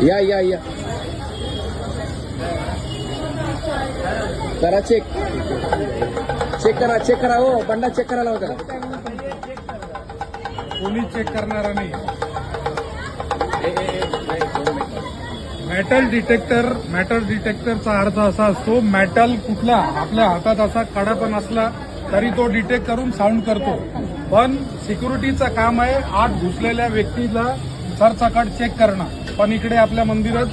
या या या करा चेक करा हो बंडा चेक करायला होता कोणी चेक करणारा नाही. मेटल डिटेक्टरचा अर्थ असा असतो, मेटल कुठला आपल्या हातात असा कडा पण असला तरी तो डिटेक्ट करून साऊंड करतो. पण सिक्युरिटीचं काम आहे आत घुसलेल्या व्यक्तीला सरसकट चेक करणं. पण इकडे आपल्या मंदिरात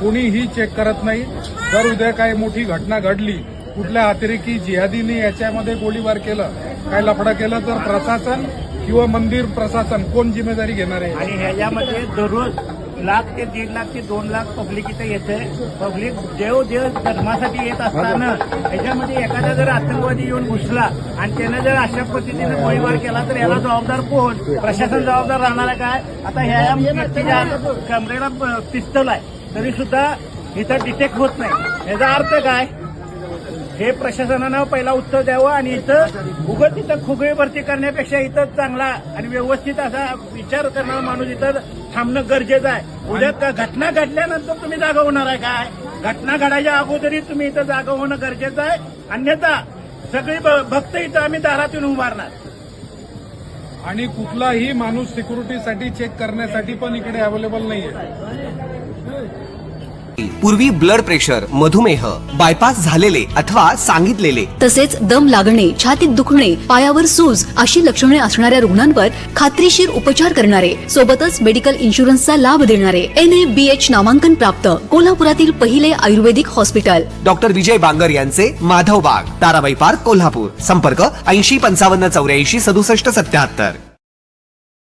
कोणीही चेक करत नाही. जर उद्या काही मोठी घटना घडली, कुठल्या अतिरेकी जिहादीने याच्यामध्ये गोळीबार केलं, काय लफडं केलं, तर प्रशासन किंवा मंदिर प्रशासन कोण जिम्मेदारी घेणार आहे? आणि ह्याच्यामध्ये दररोज 1,00,000 ते 1.5 ते 2 लाख पब्लिक इथे येते. पब्लिक देव धर्मासाठी येत असताना ह्याच्यामध्ये एखादा जर आतंकवादी येऊन घुसला आणि त्यानं जर अशा पद्धतीने गोळीबार केला तर याला जबाबदार कोण? प्रशासन जबाबदार राहणार आहे काय? आता ह्या व्यक्तीच्या कमरेला पिस्तल आहे तरी सुद्धा इथं डिटेक्ट होत नाही. याचा अर्थ काय? हे प्रशासनानं पहिला उत्तर द्यावं आणि इथं उगाच इथं खुगळी भरती करण्यापेक्षा इथं चांगला आणि व्यवस्थित असा विचार करणारा माणूस इथं थांबणं गरजेचं आहे. उद्या घटना घडल्यानंतर तुम्ही जागा होणार आहे काय? घटना घडायच्या अगोदरही तुम्ही इथं जागा होणं गरजेचं आहे. अन्यथा सगळी भक्त इथं आम्ही दारातून उभारणार. आणि कुठलाही माणूस सिक्युरिटीसाठी चेक करण्यासाठी पण इकडे अवेलेबल नाहीये. पूर्वी ब्लड प्रेशर, मधुमेह, बायपास झालेले अथवा सांगितलेले, तसेच दम लागणे, छातीत दुखणे, पायावर सूज अशी लक्षणे असणाऱ्या रुग्णांवर खात्रीशीर उपचार करणारे, सोबतच मेडिकल इन्शुरन्सचा लाभ देणारे NABH नामांकन प्राप्त कोल्हापुरातील पहिले आयुर्वेदिक हॉस्पिटल डॉक्टर विजय बांगर यांचे माधव बाग, ताराबाई पार्क, कोल्हापूर. संपर्क 80 55 84 67 77.